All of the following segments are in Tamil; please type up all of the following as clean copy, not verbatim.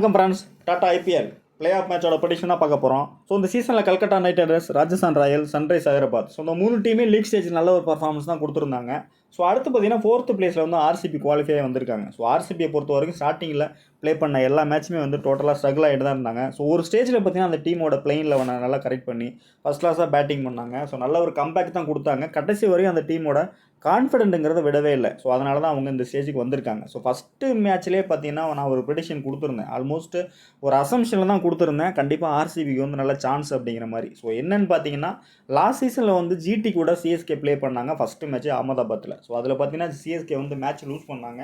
வணக்கம் friends. Tata IPL play off மேட்சோட ப்ரெடிக்ஷனாக பார்க்க போகிறோம். ஸோ இந்த சீசனில் Calcutta knight riders, Rajasthan royals, sunrise Hyderabad, so இந்த 3 டீமே லீக் ஸ்டேஜ் நல்ல ஒரு பர்ஃபார்மன்ஸ் தான் கொடுத்துருந்தாங்க. ஸோ அடுத்து பார்த்தீங்கன்னா 4th பிளேஸில் வந்து ஆர்சிபி குவாலிஃபை வந்திருக்காங்க. ஸோ ஆர்சிபியை பொறுத்த வரைக்கும் ஸ்டார்டிங்கில் ப்ளே பண்ண எல்லா மேட்சுமே வந்து டோட்டலாக ஸ்ட்ரகிள் ஆகிட்டு தான் இருந்தாங்க. ஸோ ஒரு ஸ்டேஜில் பார்த்தீங்கன்னா அந்த டீமோட பிளேயினில் நல்லா கரெக்ட் பண்ணி ஃபஸ்ட் கிளாஸாக பேட்டிங் பண்ணாங்க. ஸோ நல்ல ஒரு கம்பேக் தான் கொடுத்தாங்க. கடைசி வரையும் அந்த டீமோட கான்ஃபிடென்ட்டுங்கிறத விடவே இல்லை. ஸோ அதனால தான் அவங்க இந்த ஸ்டேஜுக்கு வந்திருக்காங்க. ஸோ ஃபஸ்ட்டு மேட்ச்லேயே பார்த்தீங்கன்னா நான் ஒரு ப்ரெடிக்ஷன் கொடுத்துருந்தேன். ஆல்மோஸ்ட் ஒரு அசம்ஷனில் தான் கொடுத்துருந்தேன். கண்டிப்பாக ஆர்சிபிக்கு வந்து நல்ல சான்ஸ் அப்படிங்கிற மாதிரி. ஸோ என்னென்னு பார்த்தீங்கன்னா லாஸ்ட் சீசனில் வந்து ஜிடி கூட சிஎஸ்கே ப்ளே பண்ணாங்க ஃபஸ்ட்டு மேட்ச் அகமதாபாத்தில். ஸோ அதில் பார்த்தீங்கன்னா சிஎஸ்கே வந்து மேட்ச் லூஸ் பண்ணாங்க.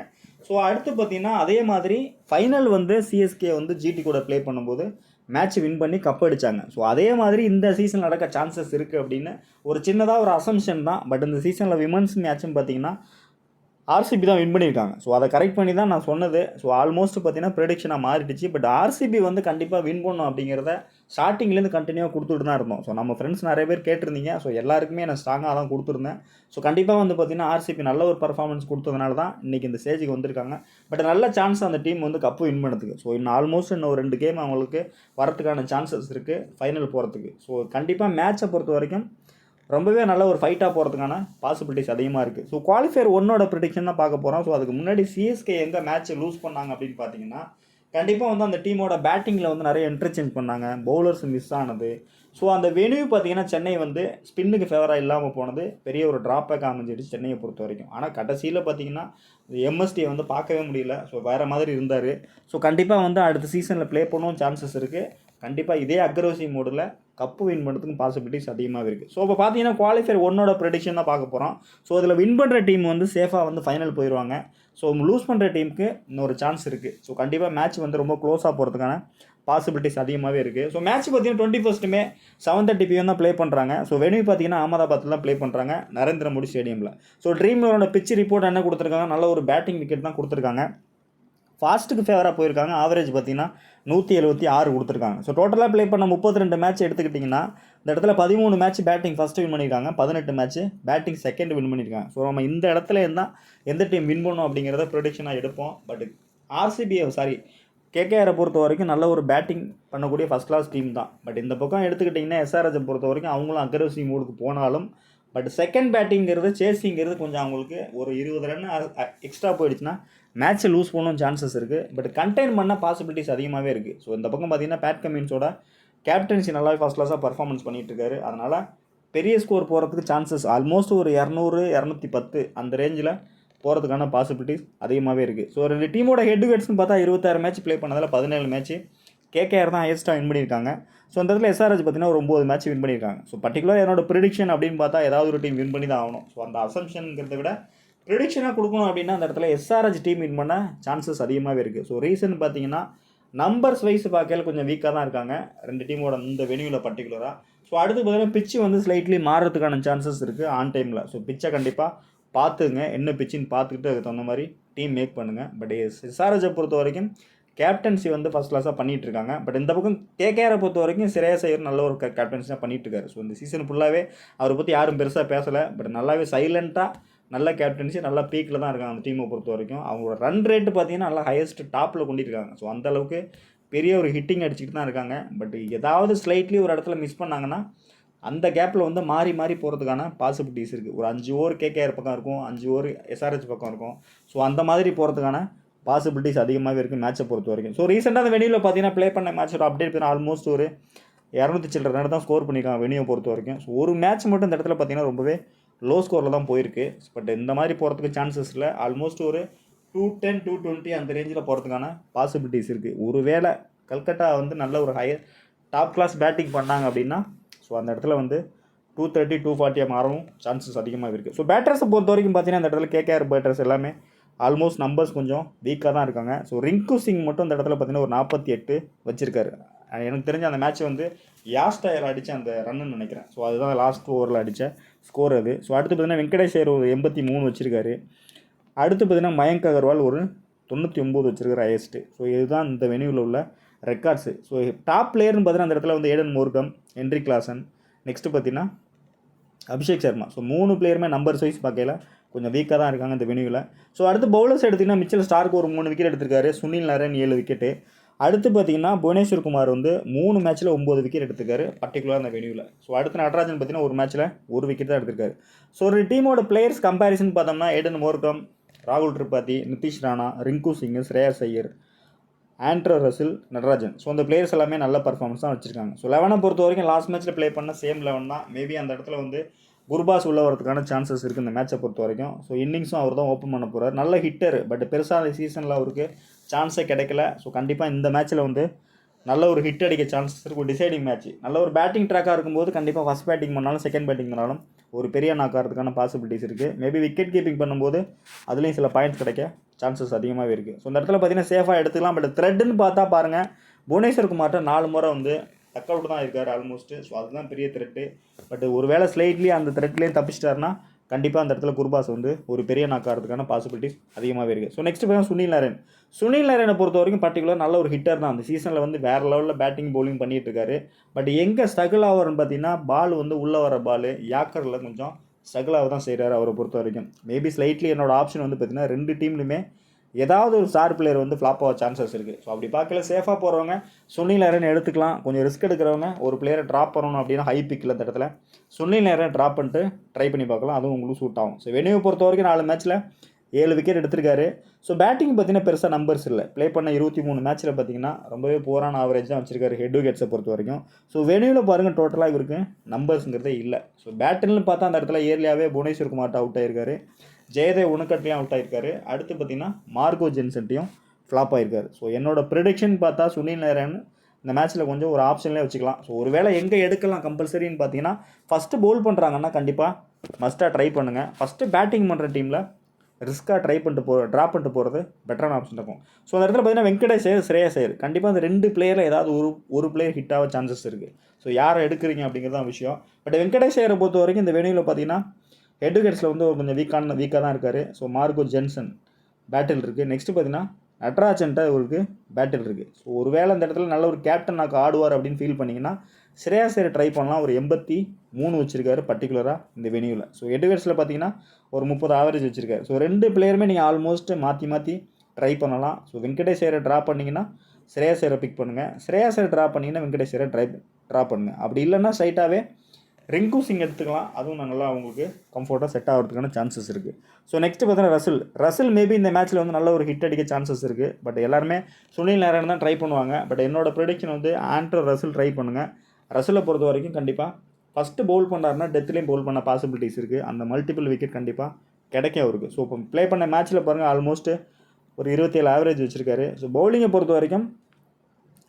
ஸோ அடுத்து பார்த்தீங்கன்னா அதே மாதிரி ஃபைனல் வந்து சிஎஸ்கே வந்து ஜிடி கூட ப்ளே பண்ணும்போது மேட்ச் வின் பண்ணி கப் அடித்தாங்க. ஸோ அதே மாதிரி இந்த சீசன் நடக்க சான்சஸ் இருக்குது அப்படின்னு ஒரு சின்னதாக ஒரு அசம்ஷன் தான். பட் இந்த சீசனில் விமன்ஸ் மேட்சும் பார்த்தீங்கன்னா ஆர்சிபி தான் வின் பண்ணியிருக்காங்க. ஸோ அதை கரெக்ட் பண்ணி தான் நான் சொன்னது. ஸோ ஆல்மோஸ்ட் பார்த்தீங்கன்னா ப்ரெடிக்ஷனாக மாறிடுச்சு. பட் ஆர்சிபி வந்து கண்டிப்பாக வின் பண்ணும் அப்படிங்கிறத ஸ்டார்டிங்லேருந்து கண்டினியூவாக கொடுத்துட்டு தான் இருந்தோம். ஸோ நம்ம ஃப்ரெண்ட்ஸ் நிறைய பேர் கேட்டிருந்தீங்க. ஸோ எல்லாருக்குமே நான் ஸ்ட்ராங்காக தான் கொடுத்துருந்தேன். ஸோ கண்டிப்பாக வந்து பார்த்தீங்கன்னா ஆர்சிபி நல்ல ஒரு பர்ஃபார்மன்ஸ் கொடுத்ததுனால தான் இன்றைக்கி இந்த ஸ்டேஜுக்கு வந்திருக்காங்க. பட் நல்ல சான்ஸ் அந்த டீம் வந்து கப்பு வின் பண்ணதுக்கு. ஸோ இன்னும் ஆல்மோஸ்ட் இன்னும் ஒரு 2 கேம் அவங்களுக்கு வரத்துக்கான சான்சஸ் இருக்குது ஃபைனல் போகிறதுக்கு. ஸோ கண்டிப்பாக மேட்சை பொறுத்த வரைக்கும் ரொம்பவே நல்ல ஒரு ஃபைட்டாக போகிறதுக்கான பாசிபிலிட்டிஸ் அதிகமாக இருக்குது. ஸோ குவாலிஃபயர் 1 ப்ரெடிக்ஷன் தான் பார்க்க போகிறோம். ஸோ அதுக்கு முன்னாடி சிஎஸ்கே எங்கே மேட்ச்சை லூஸ் பண்ணாங்க அப்படின்னு பார்த்தீங்கன்னா கண்டிப்பாக வந்து அந்த டீமோட பேட்டிங்கில் வந்து நிறைய இன்டர்சேஞ்ச் பண்ணாங்க. பவுலர்ஸ் மிஸ் ஆனது. ஸோ அந்த வெனியூ பார்த்தீங்கன்னா சென்னை வந்து ஸ்பின்னுக்கு ஃபேவராக இல்லாமல் போனது பெரிய ஒரு ட்ராபேக் அமைஞ்சிடுச்சு சென்னையை பொறுத்த வரைக்கும். ஆனால் கடைசியில் பார்த்தீங்கன்னா எம்எஸ்டியை வந்து பார்க்கவே முடியல. ஸோ வேறு மாதிரி இருந்தார். ஸோ கண்டிப்பாக வந்து அடுத்த சீசனில் ப்ளே பண்ணவும் சான்சஸ் இருக்குது. கண்டிப்பாக இதே அக்ரெசிவ் மோடில் கப்பு வின் பண்ணுறதுக்கும் பாசிபிலிட்டிஸ் அதிகமாக இருக்குது. ஸோ இப்போ பார்த்தீங்கன்னா குவாலிஃபயர் 1 ப்ரெடிக்ஷன் தான் பார்க்க போகிறோம். ஸோ அதில் வின் பண்ணுற டீம் வந்து சேஃபாக வந்து ஃபைனல் போயிடுவாங்க. ஸோ லூஸ் பண்ணுற டீமுக்கு இன்னொரு சான்ஸ் இருக்குது. ஸோ கண்டிப்பாக மேட்ச் வந்து ரொம்ப க்ளோஸாக போகிறதுக்கான பாசிபிலிட்டிஸ் அதிகமாகவே இருக்குது. ஸோ மேட்ச் பார்த்தீங்கன்னா 21 மே 7:30 PM தான் ப்ளே பண்ணுறாங்க. ஸோ வெனியூ பார்த்தீங்கன்னா அகமதாபாத்தில் தான் ப்ளே பண்ணுறாங்க, நரேந்திர மோடி ஸ்டேடியமில். ஸோ ட்ரீம் 11 பிச் ரிப்போர்ட் என்ன கொடுத்துருக்காங்க, நல்ல ஒரு பேட்டிங் விக்கெட் தான் கொடுத்துருக்காங்க. ஃபாஸ்ட்டுக்கு ஃபேவராக போயிருக்காங்க. ஆவரேஜ் பார்த்தீங்கன்னா 176 கொடுத்துருக்காங்க. ஸோ டோட்டலாக ப்ளே பண்ண 32 மேட்ச் எடுத்துக்கிட்டிங்கன்னா இந்த இடத்துல 13 மேட்ச் பேட்டிங் ஃபஸ்ட்டு வின் பண்ணியிருக்காங்க, 18 மேட்ச் பேட்டிங் செகண்ட் வின் பண்ணியிருக்காங்க. ஸோ நம்ம இந்த இடத்துல இருந்தால் எந்த டீம் வின் பண்ணும் அப்படிங்கிறத ப்ரொடிக்ஷனாக எடுப்போம். பட் கேகேஆரை பொறுத்த வரைக்கும் நல்ல ஒரு பேட்டிங் பண்ணக்கூடிய ஃபஸ்ட் கிளாஸ் டீம் தான். பட் இந்த பக்கம் எடுத்துக்கிட்டிங்கன்னா எஸ்ஆர்எச்சை பொறுத்த வரைக்கும் அவங்களும் அக்ரெசிவ் மூடுக்கு போனாலும் பட் செகண்ட் பேட்டிங்கிறது சேசிங்கிறது கொஞ்சம் அவங்களுக்கு ஒரு 20 ரன் எக்ஸ்ட்ரா போயிடுச்சுன்னா மேட்ச்சை லூஸ் பண்ணவும் சான்சஸ் இருக்குது. பட் கண்டெயின் பண்ண பாசிபிலிட்டிஸ் அதிகமாகவே இருக்குது. ஸோ இந்த பக்கம் பார்த்தீங்கன்னா பேட் கமின்ஸோட கேப்டன்சி நல்லாவே ஃபஸ்ட் கிளாஸாக பர்ஃபார்மன்ஸ் பண்ணிகிட்டு இருக்காரு. அதனால் பெரிய ஸ்கோர் போகிறதுக்கு சான்சஸ் ஆல்மோஸ்ட் ஒரு 200 210 அந்த ரேஞ்சில் போகிறதுக்கான பாசிபிலிட்டிஸ் அதிகமாகவே இருக்குது. ஸோ 2 டீமோட ஹெட் டு ஹெட்ஸ்னு பார்த்தா 26 மேட்ச் ப்ளே பண்ணதில் 17 மேட்ச் கேகேஆர் தான் ஹையஸ்ட்டாக வின் பண்ணியிருக்காங்க. ஸோ அந்த இடத்துல எஸ்ஆர்எச் பார்த்தீங்கன்னா ஒரு 9 மேட்ச் வின் பண்ணியிருக்காங்க. ஸோ பர்டிகுலர் என்னோட ப்ரிடிக்ஷன் அப்படின்னு பார்த்தா ஏதாவது ஒரு டீம் வின் பண்ணி தான் ஆகணும். ஸோ அந்த அசம்ஷனுங்கிறத விட ப்ரிடிக்ஷனாக கொடுக்கணும் அப்படின்னா அந்த இடத்துல எஸ்ஆர்எச் டீம் வின் பண்ண சான்சஸ் அதிகமாகவே இருக்குது. ஸோ ரீசன் பார்த்தீங்கன்னா நம்பர்ஸ் வைஸ் பார்க்கல கொஞ்சம் வீக்காக தான் இருக்காங்க 2 டீமோட இந்த வெனியூவில் பர்டிகுலராக. ஸோ அடுத்து பார்த்தீங்கன்னா பிச்சு வந்து ஸ்லைட்லி மாறுறதுக்கான சான்சஸ் இருக்குது ஆன் டைமில். ஸோ பிச்சை கண்டிப்பாக பார்த்துங்க, என்ன பிச்சுன்னு பார்த்துக்கிட்டு அதுக்கு தகுந்த மாதிரி டீம் மேக் பண்ணுங்கள். பட் எஸ்ஆர்எச்சை பொறுத்த வரைக்கும் கேப்டன்சி வந்து ஃபஸ்ட் கிளாஸாக பண்ணிகிட்டு இருக்காங்க. பட் இந்த பக்கம் கேகேஆரை பொறுத்த வரைக்கும் ஸ்ரேயஸ் ஐயர் நல்ல ஒரு கேப்டன்சியாக பண்ணிகிட்டு இருக்காரு. ஸோ இந்த சீசன் ஃபுல்லாகவே அவரை பற்றி யாரும் பெருசாக பேசலை. பட் நல்லாவே சைலண்ட்டாக நல்ல கேப்டன்சி நல்ல பீக்கில் தான் இருக்காங்க அந்த டீமை பொறுத்த வரைக்கும். அவங்களோட ரன் ரேட்டு பார்த்தீங்கன்னா நல்லா ஹையஸ்ட் டாப்பில் கொண்டிருக்காங்க. ஸோ அந்தளவுக்கு பெரிய ஒரு ஹிட்டிங் அடிச்சுக்கிட்டு தான் இருக்காங்க. பட் ஏதாவது ஸ்லைட்லி ஒரு இடத்துல மிஸ் பண்ணாங்கன்னா அந்த கேப்பில் வந்து மாறி மாறி போகிறதுக்கான பாசிபிலிட்டிஸ் இருக்குது. ஒரு 5 ஓவர் கேகேஆர் பக்கம் இருக்கும், 5 ஓவர் எஸ்ஆர்எச் பக்கம் இருக்கும். ஸோ அந்த மாதிரி போகிறதுக்கான பாசிபிலிட்டிஸ் அதிகமாகவே இருக்குது மேட்சை பொறுத்த வரைக்கும். ஸோ ரீசெண்டாக அந்த வெனியூவில் பார்த்தீங்கன்னா ப்ளே பண்ண மேட்சோட அப்டேட் பண்ணி ஆல்மோஸ்ட் ஒரு 200 சில்லற ரன் தான் ஸ்கோர் பண்ணியிருக்காங்க வெனியூவை பொறுத்த வரைக்கும். ஸோ ஒரு மேட்ச் மட்டும் இந்த இடத்துல பார்த்தீங்கன்னா ரொம்பவே லோ ஸ்கோரில் தான் போயிருக்கு. பட் இந்த மாதிரி போகிறதுக்கு சான்சஸ் இல்லை. ஆல்மோஸ்ட் ஒரு 210 220 அந்த ரேஞ்சில் போகிறதுக்கான பாசிபிலிட்டிஸ் இருக்குது. ஒருவேளை கல்கட்டா வந்து நல்ல ஒரு டாப் கிளாஸ் பேட்டிங் பண்ணாங்க அப்படின்னா ஸோ அந்த இடத்துல வந்து 230 240 மாறவும் சான்சஸ் அதிகமாக இருக்குது. ஸோ பேட்டர்ஸை பொறுத்த வரைக்கும் பார்த்தீங்கன்னா அந்த இடத்துல கேகேஆர் பேட்டர்ஸ் எல்லாமே ஆல்மோஸ்ட் நம்பர்ஸ் கொஞ்சம் வீக்காக தான் இருக்காங்க. ஸோ ரிங்கு சிங் மட்டும் இந்த இடத்துல பார்த்தீங்கன்னா ஒரு 48 வச்சுருக்காரு. எனக்கு தெரிஞ்ச அந்த மேட்ச் வந்து யாஸ்டயர் அடித்த அந்த ரன்னு நினைக்கிறேன். ஸோ அதுதான் லாஸ்ட் ஓவரில் அடித்த ஸ்கோர் அது. ஸோ அடுத்து பார்த்தீங்கன்னா வெங்கடேஷ் ஐயர் ஒரு 83 வச்சுருக்காரு. அடுத்து பார்த்தீங்கன்னா மயங்க் அகர்வால் ஒரு 99 வச்சுருக்காரு ஹையஸ்ட்டு. ஸோ இதுதான் இந்த வெனியூவில் உள்ள ரெக்கார்ட்ஸு. ஸோ டாப் பிளேயர்னு பார்த்தீங்கன்னா அந்த இடத்துல வந்து Aiden Markram, Henry Klaasen, next பார்த்தீங்கன்னா அபிஷேக் சர்மா. ஸோ 3 பிளேயருமே நம்பர்ஸ் வைஸ் பார்க்கல கொஞ்சம் வீக்காக தான் இருக்காங்க இந்த வெனியூவில். ஸோ அடுத்து பவுலர்ஸ் எடுத்திங்கன்னா மிச்சல் ஸ்டார்க்கு ஒரு 3 விக்கெட் எடுத்திருக்காரு, சுனில் நரேன் 7 விக்கெட்டு, அடுத்து பார்த்தீங்கன்னா புவனேஸ்வர் குமார் வந்து 3 மேட்ச்சில் 9 விக்கெட் எடுத்திருக்காரு பர்டிகுலராக அந்த வெனியூவில். ஸோ அடுத்து நடராஜன் பார்த்தீங்கன்னா ஒரு மேட்ச்சில் ஒரு விக்கெட் தான் எடுத்திருக்காரு. ஸோ ஒரு டீமோட பிளேயர்ஸ் கம்பேரிசன் பார்த்தோம்னா ஏடன் மோர்கம், ராகுல் திரிபாதி, நிதிஷ் ராணா, ரிங்கு சிங், ஸ்ரேயஸ் ஐயர், ஆண்ட்ரோ ரசில், நடராஜன். ஸோ அந்த பிளேயர்ஸ் எல்லாமே நல்ல பர்ஃபார்மன்ஸ் தான் வச்சிருக்காங்க. ஸோ 11 பொறுத்த வரைக்கும் லாஸ்ட் மேட்ச்சில் ப்ளே பண்ண சேம் 11 தான். மேபி அந்த இடத்துல வந்து குர்பாஸ் உள்ள வரதுக்கான சான்சஸ் இருக்குது இந்த மேட்சை பொறுத்த வரைக்கும். ஸோ இன்னிங்ஸும் அவர் தான் ஓப்பன் பண்ண போகிறார். நல்ல ஹிட்டர், பட் பெருசாக அந்த சீசனில் அவருக்கு சான்ஸே கிடைக்கல. ஸோ கண்டிப்பாக இந்த மேட்ச்சில் வந்து நல்ல ஒரு ஹிட் அடிக்க சான்சஸ் இருக்குது. ஒரு டிசைடிங் மேட்ச், நல்ல ஒரு பேட்டிங் ட்ராக்காக இருக்கும்போது கண்டிப்பாக ஃபஸ்ட் பேட்டிங் பண்ணாலும் செகண்ட் பேட்டிங் பண்ணாலும் ஒரு பெரிய நாக் ஆகிறதுக்கான பாசிபிலிட்டிஸ் இருக்குது. மேபி விக்கெட் கீப்பிங் பண்ணும்போது அதுலேயும் சில பாயிண்ட்ஸ் கிடைக்க சான்சஸ் அதிகமாகவே இருக்குது. ஸோ இந்த இடத்துல பார்த்தீங்கன்னா சேஃபாக எடுத்துக்கலாம். பட் த்ரெட்டுன்னு பார்த்தா பாருங்கள், புவனேஸ்வர் குமார்ட்ட 4 முறை வந்து டக் அவுட் தான் இருக்கார் ஆல்மோஸ்ட்டு. ஸோ அதுதான் பெரிய த்ரெட்டு. பட் ஒரு வேளை ஸ்லைட்லி அந்த த்ரெட்லேயும் தப்பிச்சிட்டாருன்னா கண்டிப்பாக அந்த இடத்துல குர்பாஸ் வந்து ஒரு பெரிய நாக் ஆகிறதுக்கான பாசிபிலிட்டிஸ் அதிகமாகவே இருக்குது. ஸோ நெக்ஸ்ட் பார்த்தா சுனில் நாராயணை பொறுத்த வரைக்கும் பர்டிகுலர் நல்ல ஒரு ஹிட்டர் தான். அந்த சீசனில் வந்து வேறு லெவலில் பேட்டிங் பவுலிங் பண்ணிகிட்டு இருக்காரு. பட் எங்கே ஸ்ட்ரகிள் ஆவார்னு பார்த்தீங்கன்னா பால் வந்து உள்ளே வர பால் யாக்கரில் கொஞ்சம் ஸ்ட்ரகிள் ஆக தான் செய்கிறாரு அவரை பொறுத்த வரைக்கும். மேபி ஸ்லைட்லி என்னோட ஆப்ஷன் வந்து பார்த்தீங்கன்னா 2 டீம்லையுமே ஏதாவது ஒரு ஸ்டார் பிளேயர் வந்து ஃப்ளாப் ஆக சான்சஸ் இருக்குது. ஸோ அப்படி பார்க்கல சேஃபாக போகிறவங்க சுனில் நாராயண் எடுத்துக்கலாம். கொஞ்சம் ரிஸ்க் எடுக்கிறவங்க ஒரு பிளேயரை ட்ராப் பண்ணணும் அப்படின்னா ஹை பிக்கில் இந்த இடத்துல சுனில் நாராயண் ட்ராப் பண்ணிட்டு ட்ரை பண்ணி பார்க்கலாம். அதுவும் உங்களுக்கு சூட் ஆகும். ஸோ வெனியூவை பொறுத்த வரைக்கும் 4 மேட்ச்சில் 7 விக்கெட் எடுத்திருக்காரு. ஸோ பேட்டிங் பார்த்தீங்கன்னா பெருசாக நம்பர்ஸ் இல்லை. ப்ளே பண்ண 23 மேட்ச்சில் பார்த்தீங்கன்னா ரொம்பவே போரான ஆவரேஜ் தான் வச்சிருக்காரு ஹெட் விக்கெட்ஸை பொறுத்த வரைக்கும். ஸோ வெனியூவில் பாருங்கள் டோட்டலாக இவருக்கு நம்பர்ஸுங்கிறதே இல்லை. ஸோ பேட்டில்னு பார்த்தா அந்த இடத்துல ஏர்லியாகவே புவனேஸ்வர் குமார்ட்ட அவுட் ஆகிருக்காரு, ஜெயதேவ் உனக்கட்லையும் அவுட் ஆகிருக்காரு. அடுத்து பார்த்தீங்கன்னா மார்கோ ஜென்சன்ட்டையும் ஃப்ளாப் ஆகிருக்காரு. ஸோ என்னோட ப்ரிடிக்ஷன் பார்த்தா சுனில் நாராயண் இந்த மேட்ச்சில் கொஞ்சம் ஒரு ஆப்ஷன்லேயே வச்சுக்கலாம். ஸோ ஒரு வேளை எங்கே எடுக்கலாம் கம்பல்சரின்னு பார்த்தீங்கன்னா ஃபஸ்ட்டு பவுல் பண்ணுறாங்கன்னா கண்டிப்பாக மஸ்ட்டாக ட்ரை பண்ணுங்கள். ஃபஸ்ட்டு பேட்டிங் பண்ணுற டீமில் ரிஸ்க்காக ட்ராப் பண்ணிட்டு போகிறது பெட்டரான ஆப்ஷன் இருக்கும். ஸோ அந்த இடத்துல பார்த்தீங்கன்னா வெங்கடேஷ் ஐயர், ஸ்ரேயஸ் ஐயர் கண்டிப்பாக அந்த 2 பிளேயரில் ஏதாவது ஒரு பிளேயர் ஹிட் ஆக சான்சஸ் இருக்குது. ஸோ யாரை எடுக்கிறீங்க அப்படிங்கிறது தான் விஷயம். பட் வெங்கடேஷ் ஐயரை பொறுத்த வரைக்கும் இந்த வெனியூவில் பார்த்தீங்கன்னா ஹெட் விக்கெட்ஸில் வந்து ஒரு கொஞ்சம் வீக்காக தான் இருக்கார். ஸோ மார்கோ ஜென்சன் பேட்டில் இருக்குது. நெக்ஸ்ட்டு பார்த்தீங்கன்னா நடராஜன்ட்ட இவருக்கு பேட்டில் இருக்குது. ஸோ ஒரு வேளை அந்த இடத்துல நல்ல ஒரு கேப்டன் நாக்கு ஆடுவார் அப்படின்னு ஃபீல் பண்ணிங்கன்னா ஸ்ரேயாஸ் ஐயர் ட்ரை பண்ணலாம். ஒரு 83 வச்சிருக்காரு பர்டிகுலராக இந்த வெனியூவில். ஸோ ஹெட் விக்கெட்ஸில் பார்த்தீங்கன்னா ஒரு 30 ஆவரேஜ் வச்சிருக்காரு. ஸோ 2 பிளேயருமே நீங்கள் ஆல்மோஸ்ட் மாற்றி ட்ரை பண்ணலாம். ஸோ வெங்கடேஷ் ஐயரை ட்ரா பண்ணிங்கன்னா ஸ்ரேயாஸ் ஐயரை பிக் பண்ணுங்கள். ஸ்ரேயாஸ் ஐயரை ட்ரா பண்ணிங்கன்னா வெங்கடேஷ் ஐயரை ட்ரா பண்ணுங்கள். அப்படி இல்லைன்னா ஸ்ட்ரைட்டாகவே ரிங்கு சிங் எடுத்துக்கலாம். அதுவும் நல்லா உங்களுக்கு கம்ஃபர்ட்டாக செட் ஆகிறதுக்கான சான்சஸ் இருக்குது. ஸோ நெக்ஸ்ட்டு பார்த்தீங்கன்னா ரசில் மேபி இந்த மேட்ச்சில் வந்து நல்ல ஒரு ஹிட் அடிக்க சான்சஸ் இருக்குது. பட் எல்லாருமே சுனில் நாராயண் தான் ட்ரை பண்ணுவாங்க. பட் என்னோட ப்ரெடிக்ஷன் வந்து ஆண்ட்ரோ ரசில் ட்ரை பண்ணுங்கள். ரசிலை பொறுத்த வரைக்கும் கண்டிப்பாக ஃபஸ்ட்டு பவுல் பண்ணுறாருன்னா டெத்லேயும் பவுல் பண்ண பாசிபிலிட்டிஸ் இருக்குது. அந்த மல்டிபிள் விக்கெட் கண்டிப்பாக கிடைக்க அவருக்கு. ஸோ இப்போ ப்ளே பண்ண மேட்ச்சில் பாருங்கள் ஆல்மோஸ்ட் ஒரு 27 ஆவரேஜ் வச்சுருக்காரு. ஸோ பவுலிங்கை பொறுத்த வரைக்கும்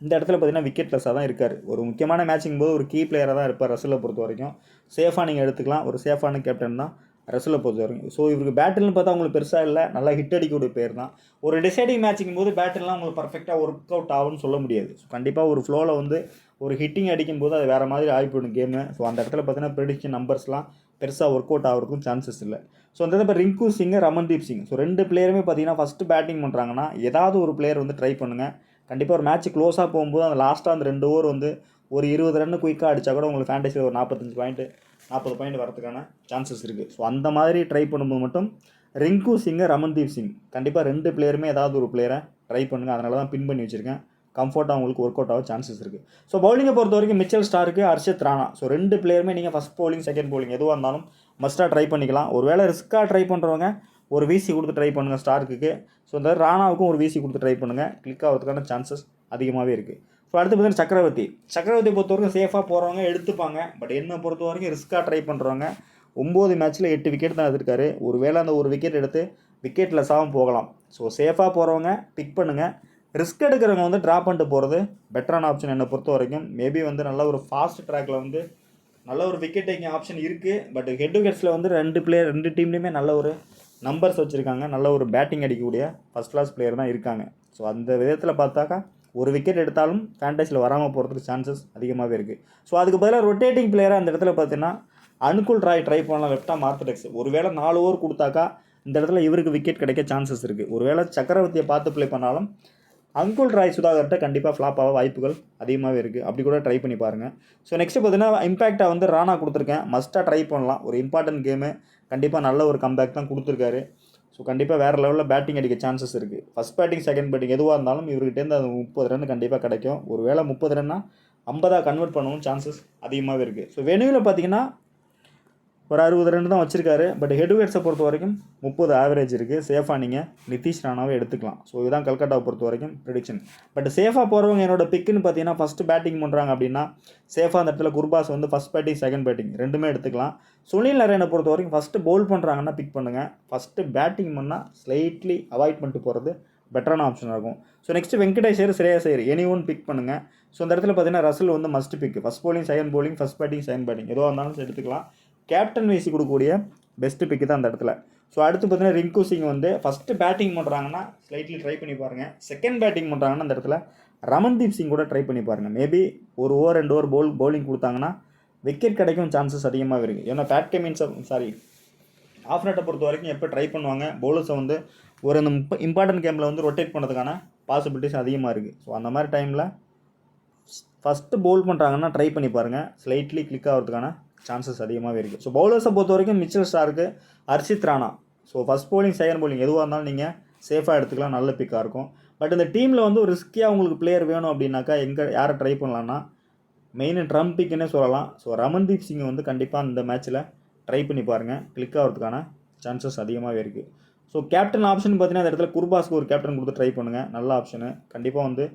இந்த இடத்துல பார்த்தீங்கன்னா விக்கெட்லெஸ்ஸாக தான் இருக்கார். ஒரு முக்கியமான மேட்சிங் போது ஒரு கீ பிளேயராக தான் இருப்பார் ரசிலை பொறுத்த வரைக்கும். சேஃபாக நீங்கள் எடுத்துக்கலாம். ஒரு சேஃபான கேப்டன் தான் ரசிலை பொறுத்த வரைக்கும். ஸோ இவருக்கு பேட்டில்னு பார்த்தா உங்களுக்கு பெருசாக இல்லை, நல்லா ஹிட் அடிக்கக்கூடிய பேர் தான். ஒரு டிசைடிங் மேட்சிங் போது பேட்டில்லாம் உங்களுக்கு பர்ஃபெக்டாக ஒர்க் அவுட் ஆகும்னு சொல்ல முடியாது. ஸோ கண்டிப்பாக ஒரு ஃப்ளோவில் வந்து ஒரு ஹிட்டிங் அடிக்கும்போது அது வேறு மாதிரி ஆகிப்போடும் கேமு. ஸோ அந்த இடத்துல பார்த்தீங்கன்னா ப்ரெடிக்ஷன் நம்பர்ஸ்லாம் பெருசாக ஒர்க் அவுட் ஆகிறதுக்கும் சான்சஸ் இல்லை. ஸோ அந்த இப்போ ரிங்கு சிங், ரமன்தீப் சிங், ஸோ 2 பிளேயருமே பார்த்தீங்கன்னா ஃபஸ்ட்டு பேட்டிங் பண்ணுறாங்கன்னா ஏதாவது ஒரு பிளேயர் வந்து ட்ரை பண்ணுங்கள். கண்டிப்பாக ஒரு மேட்ச் க்ளோஸாக போகும்போது அந்த லாஸ்ட்டாக அந்த 2 ஓவர் வந்து ஒரு 20 ரன் குயிக்காக அடித்தா கூட உங்களுக்கு ஃபேண்டஸியில் ஒரு 45 பாயிண்ட் 40 பாயிண்ட் வரதுக்கான சான்சஸ் இருக்குது. ஸோ அந்த மாதிரி ட்ரை பண்ணும்போது மட்டும் ரிங்கு சிங், ரமன்தீப் சிங் கண்டிப்பாக 2 பிளேயருமே ஏதாவது ஒரு பிளேயரை ட்ரை பண்ணுங்கள். அதனால தான் பின் பண்ணி வச்சுருக்கேன். கம்ஃபர்ட்டாக உங்களுக்கு ஒர்க் அவுட் ஆக சான்சஸ் இருக்குது. ஸோ பவுலிங்கை பொறுத்த வரைக்கும் Mitchell Stark, Harshad Rana, so 2 பிளேயருமே நீங்கள் ஃபஸ்ட் பவுலிங் செகண்ட் பவுலிங் எதுவாக இருந்தாலும் மஸ்ட்டாக ட்ரை பண்ணிக்கலாம். ஒரு வேளை ரிஸ்க்காக ட்ரை பண்ணுறவங்க ஒரு வீசி கொடுத்து ட்ரை பண்ணுங்கள் ஸ்டார்க்கு. ஸோ இந்த ராணாவுக்கும் ஒரு வீசி கொடுத்து ட்ரை பண்ணுங்கள். கிளிக் ஆகிறதுக்கான சான்சஸ் அதிகமாகவே இருக்குது. ஸோ அடுத்து பார்த்தீங்கன்னா சக்கரவர்த்தி பொறுத்த வரைக்கும் சேஃபாக போகிறவங்க எடுத்துப்பாங்க. பட் என்னை பொறுத்த வரைக்கும் ரிஸ்க்காக ட்ரை பண்ணுறவங்க 9 மேட்ச்சில் 8 விக்கெட் தான் எடுத்திருக்காரு. ஒரு வேளை அந்த ஒரு விக்கெட் எடுத்து விக்கெட்லெஸ்ஸாகவும் போகலாம். ஸோ சேஃபாக போகிறவங்க பிக் பண்ணுங்கள். ரிஸ்க் எடுக்கிறவங்க வந்து ட்ரா பண்ணிட்டு போகிறது பெட்டரான ஆப்ஷன் என்னை பொறுத்த வரைக்கும். மேபி வந்து நல்ல ஒரு ஃபாஸ்ட் ட்ராக்கில் வந்து நல்ல ஒரு விக்கெட் டேக்கிங் ஆப்ஷன் இருக்குது. பட் ஹெட் விக்கெட்ஸில் வந்து 2 டீம்லேயுமே நல்ல ஒரு நம்பர்ஸ் வச்சுருக்காங்க. நல்ல ஒரு பேட்டிங் அடிக்கக்கூடிய ஃபஸ்ட் கிளாஸ் பிளேயர் தான் இருக்காங்க. ஸோ அந்த விதத்தில் பார்த்தாக்கா ஒரு விக்கெட் எடுத்தாலும் ஃபேண்டஸியில் வராமல் போகிறதுக்கு சான்சஸ் அதிகமாகவே இருக்குது. ஸோ அதுக்கு பதிலாக ரொட்டேட்டிங் பிளேயராக அந்த இடத்துல பார்த்தீங்கன்னா அனுகுல் ராய் ட்ரை பண்ணலாம். லெஃப்டாக ஆர்த்தடாக்ஸ் ஒரு வேளை 4 ஓவர் கொடுத்தாக்கா இந்த இடத்துல இவருக்கு விக்கெட் கிடைக்க சான்சஸ் இருக்குது. ஒரு வேளை சக்கரவர்த்தியை பார்த்து ப்ளே பண்ணாலும் அங்குல் ராய் சுதாகர்கிட்ட கண்டிப்பாக ஃப்ளாப் ஆக வாய்ப்புகள் அதிகமாகவே இருக்குது. அப்படி கூட ட்ரை பண்ணி பாருங்கள். ஸோ நெக்ஸ்ட்டு பார்த்தீங்கன்னா இம்பேக்டாக வந்து ராணா கொடுத்துருக்கேன். மஸ்ட்டாக ட்ரை பண்ணலாம். ஒரு இம்பார்ட்டன்ட் கேமு கண்டிப்பாக நல்ல ஒரு கம்பேக் தான் கொடுத்துருக்காரு. ஸோ கண்டிப்பாக வேறு லெவலில் பேட்டிங் அடிக்க சான்சஸ் இருக்குது. ஃபஸ்ட் பேட்டிங் செகண்ட் பேட்டிங் எதுவாக இருந்தாலும் இவர்கிட்டேருந்து அது 30 ரன் கண்டிப்பாக கிடைக்கும். ஒரு வேளை 30 ரன்னா 50 கன்வெர்ட் பண்ணவும் சான்சஸ் அதிகமாகவே இருக்குது. ஸோ வெனியூவில் பார்த்தீங்கன்னா ஒரு 60 ரன் தான் வச்சிருக்காரு. பட் ஹெட்வேட்ஸை பொறுத்த வரைக்கும் 30 ஆவரேஜ் இருக்குது. சேஃபாக நீங்கள் நிதிஷ் ராணாவே எடுத்துக்கலாம். ஸோ இதுதான் கல்கட்டாவை பொறுத்த வரைக்கும் ப்ரெடிக்ஷன். பட் சேஃபாக போகிறவங்க என்னோட பிக்குன்னு பார்த்தீங்கன்னா ஃபஸ்ட்டு பேட்டிங் பண்ணுறாங்க அப்படின்னா சேஃபாக அந்த இடத்துல குர்பாஸ் வந்து ஃபஸ்ட் பேட்டிங் செகண்ட் பேட்டிங் ரெண்டுமே எடுத்துக்கலாம். சுனில் நரேனை பொறுத்த வரைக்கும் ஃபஸ்ட்டு பவுல் பண்ணுறாங்கன்னா பிக் பண்ணுங்கள். ஃபஸ்ட்டு பேட்டிங் பண்ணால் ஸ்லைட்லி அவாய்ட் பண்ணிட்டு போகிறது பெட்டரான ஆப்ஷனாக இருக்கும். ஸோ நெக்ஸ்ட்டு வெங்கடேஷ் ஐயர் ஸ்ரேயஸ் ஐயர் எனி ஒன் பிக் பண்ணுங்கள். ஸோ இந்த இடத்துல பார்த்தீங்கன்னா ரசல் வந்து must big. First bowling second bowling first batting second batting எதுவாக இருந்தாலும் எடுத்துக்கலாம். கேப்டன் வீசி கொடுக்கக்கூடிய பெஸ்ட்டு பிக்கு தான் அந்த இடத்துல. ஸோ அடுத்து பார்த்தீங்கன்னா ரிங்கு சிங் வந்து ஃபஸ்ட்டு பேட்டிங் பண்ணுறாங்கன்னா ஸ்லைட்லி ட்ரை பண்ணி பாருங்கள். செகண்ட் பேட்டிங் பண்ணுறாங்கன்னா அந்த இடத்துல ரமன்தீப் சிங் கூட ட்ரை பண்ணி பாருங்கள். மேபி ஒரு ஓவர் 2 ஓவர் bowling கொடுத்தாங்கன்னா விக்கெட் கிடைக்கும் சான்சஸ் அதிகமாக இருக்குது. ஏன்னா பேட் கமின்ஸை ஆஃப் நெட்டை பொறுத்த வரைக்கும் எப்போ ட்ரை பண்ணுவாங்க பவுலர்ஸை வந்து ஒரு இந்த இம்பார்ட்டன்ட் கேமில் வந்து ரொட்டேட் பண்ணுறதுக்கான பாசிபிலிட்டிஸ் அதிகமாக இருக்குது. ஸோ அந்த மாதிரி டைமில் ஃபஸ்ட்டு பவுல் பண்ணுறாங்கன்னா ட்ரை பண்ணி பாருங்கள். ஸ்லைட்லி கிளிக் ஆகிறதுக்கான சான்சஸ் அதிகமாகவே இருக்குது. ஸோ பவுலர்ஸை பொறுத்த வரைக்கும் Mitchell Stark, Harshit Rana. So first bowling second bowling எதுவாக இருந்தாலும் நீங்கள் சேஃபாக எடுத்துக்கலாம். நல்ல பிக்காக இருக்கும். பட் இந்த டீமில் வந்து ஒரு ரிஸ்கியாக உங்களுக்கு பிளேயர் வேணும் அப்படின்னாக்கா யாரை ட்ரை பண்ணலான்னா மெயின் ட்ரம் பிக்குன்னே சொல்லலாம். ஸோ ரமன்தீப் சிங்கை வந்து கண்டிப்பாக இந்த மேட்ச்சில் ட்ரை பண்ணி பாருங்கள். கிளிக் ஆகிறதுக்கான சான்சஸ் அதிகமாகவே இருக்குது. ஸோ கேப்டன் ஆப்ஷன் பார்த்தீங்கன்னா அந்த இடத்துல குர்பாஸ்க்கு ஒரு கேப்டன் கொடுத்து ட்ரை பண்ணுங்கள். நல்ல ஆப்ஷனு. கண்டிப்பாக வந்து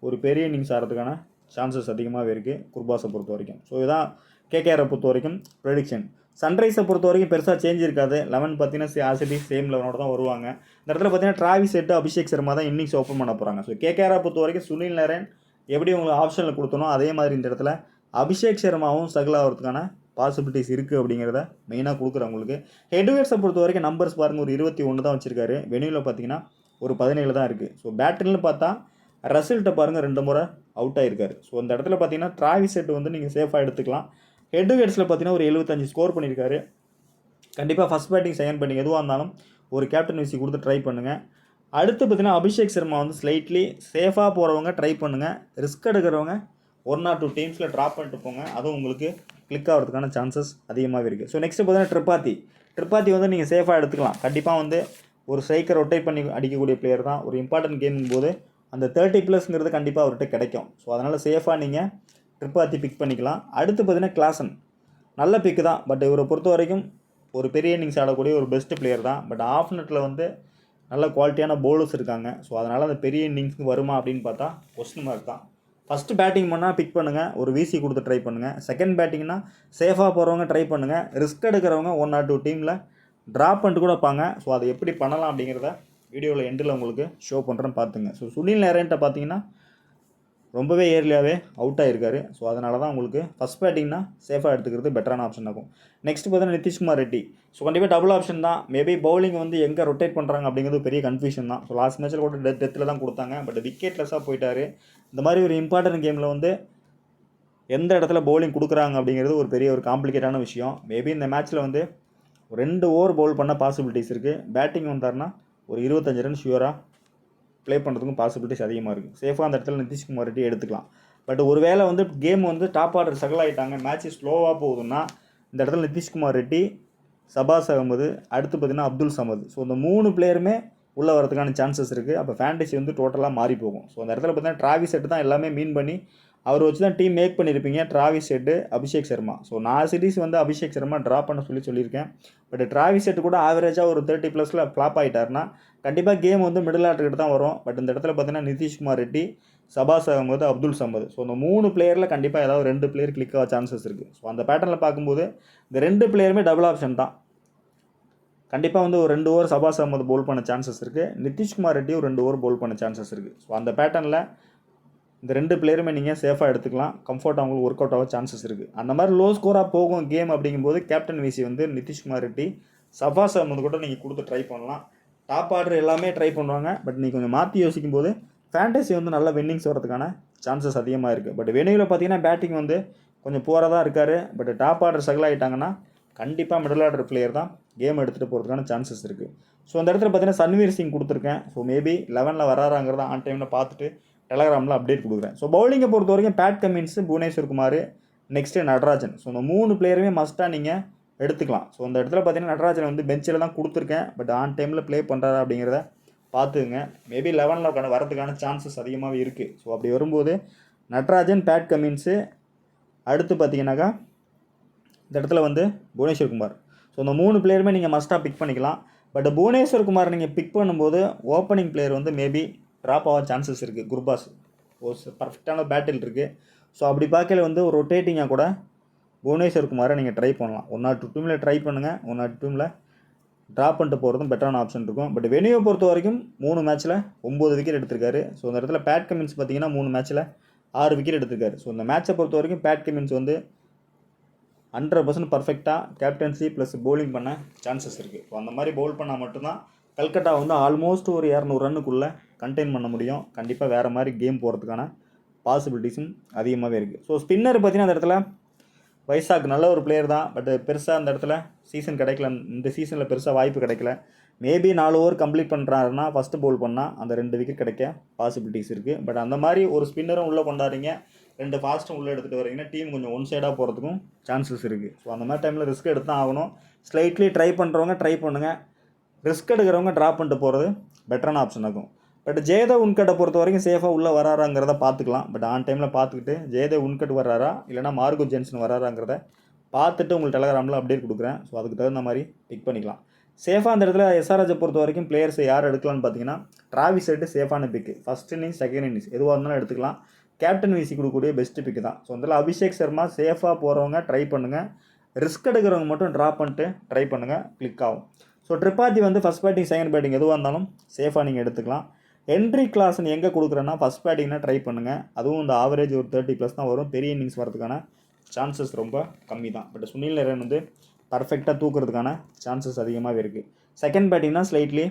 ஒரு பெரிய இன்னிங்ஸ் ஆகிறதுக்கான சான்சஸ் அதிகமாகவே இருக்குது குர்பாஸை பொறுத்த வரைக்கும். ஸோ இதுதான் கேகேஆரை பொறுத்த வரைக்கும் ப்ரெடிக்ஷன். சன்ரைஸை பொறுத்த வரைக்கும் பெருசாக சேஞ்ச் இருக்காது. 11 பார்த்தீங்கன்னா ஆசிட்டி சேம் 11ஓட தான் வருவாங்க. இந்த இடத்துல பார்த்தீங்கன்னா டிராவிஸ் ஹெட், அபிஷேக் சர்மா தான் இன்னிங்ஸ் ஓப்பன் பண்ண போகிறாங்க. ஸோ கேகேஆரை பொறுத்த வரைக்கும் சுனில் நரேன் எப்படி உங்களுக்கு ஆப்ஷனில் கொடுத்தனோ அதே மாதிரி இந்த இடத்துல அபிஷேக் சர்மாவும் ஸ்ட்ரகிள் ஆகிறதுக்கான பாசிபிலிட்டிஸ் இருக்குது அப்படிங்கிறத மெயினாக கொடுக்குறவங்களுக்கு. ஹெட்வேட்ஸை பொறுத்த வரைக்கும் நம்பர்ஸ் பாருங்கள், ஒரு 21 தான் வச்சுருக்காரு. வெனியூவில் பார்த்தீங்கன்னா ஒரு 17 தான் இருக்குது. ஸோ பேட்டர்னு பார்த்தா ரசில்கிட்ட பாருங்கள் 2 முறை அவுட் ஆகிருக்காரு. ஸோ அந்த இடத்துல பார்த்தீங்கன்னா டிராவிஸ் ஹெட் வந்து நீங்கள் சேஃபாக எடுத்துக்கலாம். ஹெட்வேட்ஸில் பார்த்தீங்கன்னா ஒரு 75 ஸ்கோர் பண்ணியிருக்காரு. கண்டிப்பாக ஃபஸ்ட் பேட்டிங் செகண்ட் பேட்டிங் எதுவாக இருந்தாலும் ஒரு கேப்டன் விசி கொடுத்து ட்ரை பண்ணுங்கள். அடுத்து பார்த்தீங்கன்னா அபிஷேக் சர்மா வந்து ஸ்லைட்லி சேஃபாக போகிறவங்க ட்ரை பண்ணுங்கள். ரிஸ்க் எடுக்கிறவங்க 1 or 2 டீம்ஸில் ட்ராப் பண்ணிட்டு போங்க. அதுவும் உங்களுக்கு கிளிக் ஆகிறதுக்கான சான்சஸ் அதிகமாகவே இருக்குது. ஸோ நெக்ஸ்ட்டு பார்த்தீங்கன்னா ட்ரிப்பாத்தி வந்து நீங்கள் சேஃபாக எடுத்துக்கலாம். கண்டிப்பாக வந்து ஒரு ஸ்ட்ரைக்கர் ரொட்டேட் பண்ணி அடிக்கக்கூடிய பிளேயர் தான். ஒரு இம்பார்ட்டன்ட் கேமுங்கும் போது அந்த 30+ கண்டிப்பாக அவர்கிட்ட கிடைக்கும். ஸோ அதனால் சேஃபாக நீங்கள் ட்ரிப்பாத்தி பிக் பண்ணிக்கலாம். அடுத்து பார்த்தீங்கன்னா கிளாசன் நல்ல பிக்கு தான். பட் இவரை பொறுத்த வரைக்கும் ஒரு பெரிய இன்னிங்ஸ் ஆடக்கூடிய ஒரு பெஸ்ட் பிளேயர் தான். பட் ஆஃப் நெட்டில் வந்து நல்ல குவாலிட்டியான பவுலர்ஸ் இருக்காங்க. ஸோ அதனால் அந்த பெரிய இன்னிங்ஸ்க்கு வருமா அப்படின்னு பார்த்தா கொஸ்டின் மார்க் தான். ஃபஸ்ட்டு பேட்டிங் பண்ணால் பிக் பண்ணுங்கள். ஒரு விசி கொடுத்து ட்ரை பண்ணுங்கள். செகண்ட் பேட்டிங்னா சேஃபாக போகிறவங்க ட்ரை பண்ணுங்கள். ரிஸ்க் எடுக்கிறவங்க 1 or 2 டீமில் ட்ராப் பண்ணிட்டு கூட பாங்க. ஸோ அதை எப்படி பண்ணலாம் அப்படிங்கிறத வீடியோவில் எண்டில் உங்களுக்கு ஷோ பண்ணுறேன்னு பார்த்துங்க. ஸோ சுனில் நரேன்ட்ட பார்த்தீங்கன்னா ரொம்பவே ஏர்லியாகவே அவுட் ஆகிருக்காரு. ஸோ அதனால தான் உங்களுக்கு ஃபஸ்ட் பேட்டிங்னா சேஃபாக எடுத்துக்கிறது பெட்டரான ஆப்ஷன் ஆகும். நெக்ஸ்ட் பார்த்தீங்கன்னா நிதிஷ்குமார் ரெட்டி. ஸோ கண்டிப்பாக டபுள் ஆப்ஷன் தான். மேபி பவுலிங் வந்து எங்கே ரொட்டேட் பண்ணுறாங்க அப்படிங்கிறது பெரிய கன்ஃபியூஷன் தான். ஸோ லாஸ்ட் மேட்ச்சில் கூட டெத்தில் தான் கொடுத்தாங்க. பட் விக்கெட்லெஸ்ஸாக போயிட்டார். இந்த மாதிரி ஒரு இம்பார்ட்டன்ட் கேமில் வந்து எந்த இடத்துல பவுலிங் கொடுக்குறாங்க அப்படிங்கிறது ஒரு பெரிய ஒரு காம்ப்ளிகேட்டான விஷயம். மேபி இந்த மேட்ச்சில் வந்து 2 ஓவர் பவுல் பண்ண பாசிபிலிட்டிஸ் இருக்குது. பேட்டிங் வந்தார்னா ஒரு 25 ரன் ஷியூராக ப்ளே பண்ணுறதுக்கும் பாசிபிலிட்டிஸ் அதிகமாக இருக்குது. சேஃபாக அந்த இடத்துல நிதிஷ்குமார் ரெட்டி எடுத்துக்கலாம். பட் ஒரு வேளை வந்து கேம் வந்து டாப் ஆர்டர் ஸ்ட்ரகிள் ஆகிட்டாங்க, மேட்ச் ஸ்லோவாக போகுதுன்னா இந்த இடத்துல நிதிஷ்குமார் ரெட்டி, சபாஸ் அகமது, அடுத்து பார்த்திங்கன்னா அப்துல் சமது. ஸோ இந்த 3 பிளேயருமே உள்ளே வரதுக்கான சான்சஸ் இருக்குது. அப்போ ஃபேண்டசி வந்து டோட்டலாக மாறி போகும். ஸோ அந்த இடத்துல பார்த்தீங்கன்னா டிராவிஸ் ஹெட் தான் எல்லாமே மீன் பண்ணி அவர் வச்சு தான் டீம் மேக் பண்ணியிருப்பீங்க. Travis head, Abhishek Sharma. So நான் சீரிஸ் வந்து அபிஷேக் சர்மா ட்ராப் பண்ண சொல்லியிருக்கேன். பட் டிராவிஸ் ஹெட் கூட ஆவரேஜாக ஒரு 30+ ஃப்ளாப் ஆகிட்டார்னா கண்டிப்பாக கேம் வந்து மிடில் ஆர்டர்கிட்ட தான் வரும். பட் இந்த இடத்துல பார்த்தீங்கன்னா நிதிஷ்குமார் ரெட்டி, சபாஸ் அகமது, அப்துல் சமது. ஸோ இந்த 3 பிளேயரில் கண்டிப்பாக ஏதாவது 2 பிளேயர் கிளிக் ஆக சான்சஸ் இருக்குது. ஸோ அந்த பேட்டர்னில் பார்க்கும்போது இந்த 2 பிளேயருமே டபுள் ஆப்ஷன் தான். கண்டிப்பாக வந்து ஒரு 2 ஓவர் சபாஸ் அகமது பவுல் பண்ண சான்சஸ் இருக்குது. நிதிஷ்குமார் ரெட்டி ஒரு 2 ஓவர் பவுல் பண்ண சான்சஸ் இருக்குது. ஸோ அந்த பேட்டர்னில் இந்த 2 பிளேயருமே நீங்கள் சேஃபாக எடுத்துக்கலாம். கம்ஃபர்ட் அவங்களுக்கு ஒர்க் அவுட் ஆக சான்சஸ் இருக்குது. அந்த மாதிரி லோ ஸ்கோராக போகும் கேம் அப்படிங்கும்போது கேப்டன் விசி வந்து நிதிஷ்குமார் ரெட்டி, சபாஸ் அகமது கூட நீங்கள் கொடுத்து ட்ரை பண்ணலாம். டாப் ஆர்டர் எல்லாமே ட்ரை பண்ணுவாங்க. பட் நீங்கள் கொஞ்சம் மாற்றி யோசிக்கும் போது ஃபேண்டசி வந்து நல்ல வின்னிங்ஸ் வரதுக்கான சான்சஸ் அதிகமாக இருக்குது. பட் வெனியூவில் பார்த்தீங்கன்னா பேட்டிங் வந்து கொஞ்சம் போராக தான் இருக்கார். பட் டாப் ஆர்டர் ஸ்ட்ரகிள் ஆகிட்டாங்கன்னா கண்டிப்பாக மிடில் ஆர்டர் பிளேயர் தான் கேம் எடுத்துகிட்டு போகிறதுக்கான சான்சஸ் இருக்குது. ஸோ அந்த இடத்துல பார்த்தீங்கன்னா சன்வீர் சிங் கொடுத்துருக்கேன். ஸோ மேபி 11ல் வராறாங்கிறத ஆன் டைமில் பார்த்துட்டு டெலகிராமில் அப்டேட் கொடுக்குறேன். ஸோ பவுலிங்கை பொறுத்த வரைக்கும் Pat Cummins, Bhuvneshwar Kumar, next Natarajan. So இந்த 3 பிளேயருமே மஸ்ட்டாக நீங்கள் எடுத்துக்கலாம். ஸோ இந்த இடத்துல பார்த்தீங்கன்னா நடராஜன் வந்து பெஞ்சில் தான் கொடுத்துருக்கேன். பட் ஆன் டைமில் ப்ளே பண்ணுறாரா அப்படிங்கிறத பார்த்துக்குங்க. மேபி 11ல் வரதுக்கான சான்சஸ் அதிகமாகவே இருக்குது. ஸோ அப்படி வரும்போது நடராஜன், பேட் கமின்ஸு, அடுத்து பார்த்தீங்கன்னாக்கா இந்த இடத்துல வந்து புவனேஸ்வர் குமார். ஸோ இந்த 3 பிளேயருமே நீங்கள் மஸ்ட்டாக பிக் பண்ணிக்கலாம். பட் புவனேஸ்வர் குமார் நீங்கள் பிக் பண்ணும்போது ஓப்பனிங் பிளேயர் வந்து மேபி ட்ராப் ஆக சான்சஸ் இருக்குது. குர்பாஸ் ஒரு பர்ஃபெக்டான பேட்டில் இருக்குது. ஸோ அப்படி பார்க்கல வந்து ஒரு ரொட்டேட்டிங்காக கூட புவனேஸ்வர் குமாரை நீங்கள் ட்ரை பண்ணலாம். 1 or 2 டீமில் ட்ரை பண்ணுங்கள். 1 or 2 டீமில் ட்ராப் பண்ணிட்டு போகிறதும் பெட்டரான ஆப்ஷன் இருக்கும். பட் வெனியூவை பொறுத்த வரைக்கும் 3 மேட்ச்சில் 9 விக்கெட் எடுத்திருக்காரு. ஸோ இந்த இடத்துல பேட் கமின்ஸ் பார்த்தீங்கன்னா 3 மேட்ச்சில் 6 விக்கெட் எடுத்திருக்காரு. ஸோ இந்த மேட்சை பொறுத்த வரைக்கும் பேட் கமின்ஸ் வந்து 100% பர்ஃபெக்டாக கேப்டன்சி ப்ளஸ் பவுலிங் பண்ண சான்சஸ் இருக்குது. ஸோ அந்த மாதிரி பவுல் பண்ணால் மட்டும்தான் கல்கட்டா வந்து ஆல்மோஸ்ட் ஒரு 200 ரன்னுக்குள்ளே கண்டெயின் பண்ண முடியும். கண்டிப்பாக வேறு மாதிரி கேம் போகிறதுக்கான பாசிபிலிட்டிஸும் அதிகமாகவே இருக்குது. ஸோ ஸ்பின்னர் பார்த்தீங்கன்னா அந்த இடத்துல வைசாக் நல்ல ஒரு பிளேயர் தான். பட் பெருசாக அந்த இடத்துல சீசன் கிடைக்கல. இந்த சீசனில் பெருசாக வாய்ப்பு கிடைக்கல. மேபி 4 ஓவர் கம்ப்ளீட் பண்ணுறாருன்னா ஃபஸ்ட்டு பவுல் பண்ணால் அந்த 2 விக்கெட் கிடைக்க பாசிபிலிட்டிஸ் இருக்குது. பட் அந்த மாதிரி ஒரு ஸ்பின்னரும் உள்ளே கொண்டாடுறீங்க, 2 ஃபாஸ்ட்டும் உள்ளே எடுத்துகிட்டு வரீங்கன்னா டீம் கொஞ்சம் ஒன் சைடாக போகிறதுக்கும் சான்சஸ் இருக்குது. ஸோ அந்த மாதிரி டைமில் ரிஸ்க் எடுத்து தான் ஆகணும். ஸ்லைட்லி ட்ரை பண்ணுறவங்க ட்ரை பண்ணுங்கள். ரிஸ்க் எடுக்கிறவங்க ட்ராப் பண்ணிட்டு போகிறது பெட்டரான ஆப்ஷன் ஆகும். பட் ஜெயதேவ் உன்கட்டை பொறுத்த வரைக்கும் சேஃபாக உள்ளே வராராங்கிறத பார்த்துக்கலாம். பட் ஆன் டைமில் பார்த்துக்கிட்டு ஜெயதேவ் உன்கட் வராரா இல்லைனா மார்கோ ஜென்சன் வராராங்கிறத பார்த்துட்டு உங்களுக்கு டெலகிராமில் அப்டேட் கொடுக்குறேன். ஸோ அதுக்கு தகுந்த மாதிரி பிக் பண்ணிக்கலாம். சேஃபாக அந்த இடத்துல எஸ்ஆர்ஹெச்சை பொறுத்த வரைக்கும் பிளேயர்ஸ் யார் எடுக்கலாம்னு பார்த்தீங்கன்னா டிராவிஸ் ஹெட் சேஃபான பிக்கு. ஃபஸ்ட் இன்னிங்ஸ், செகண்ட் இன்னிங்ஸ் எதுவாக இருந்தாலும் எடுத்துக்கலாம். கேப்டன் விசி கொடுக்கக்கூடிய பெஸ்ட்டு பிக்கு தான். ஸோ அதில் அபிஷேக் சர்மா சேஃபாக போகிறவங்க ட்ரை பண்ணுங்கள். ரிஸ்க் எடுக்கிறவங்க மட்டும் ட்ராப் பண்ணிட்டு ட்ரை பண்ணுங்கள், கிளிக் ஆகும். ஸோ ட்ரிபாதி வந்து ஃபஸ்ட் பேட்டிங் செகண்ட் பேட்டிங் எதுவாக இருந்தாலும் சேஃபாக நீங்கள் எடுத்துக்கலாம். என்ட்ரி கிளாஸ்ன்னு எங்கே கொடுக்குறேன்னா ஃபஸ்ட் பேட்டிங்னா ட்ரை பண்ணுங்கள். அதுவும் இந்த ஆவரேஜ் ஒரு 30+ தான் வரும். பெரிய இன்னிங்ஸ் வரதுக்கான சான்சஸ் ரொம்ப கம்மி தான். பட் சுனில் நரேன் வந்து பர்ஃபெக்டாக தூக்குறதுக்கான சான்சஸ் அதிகமாகவே இருக்குது. செகண்ட் பேட்டிங்னா ஸ்லைட்லி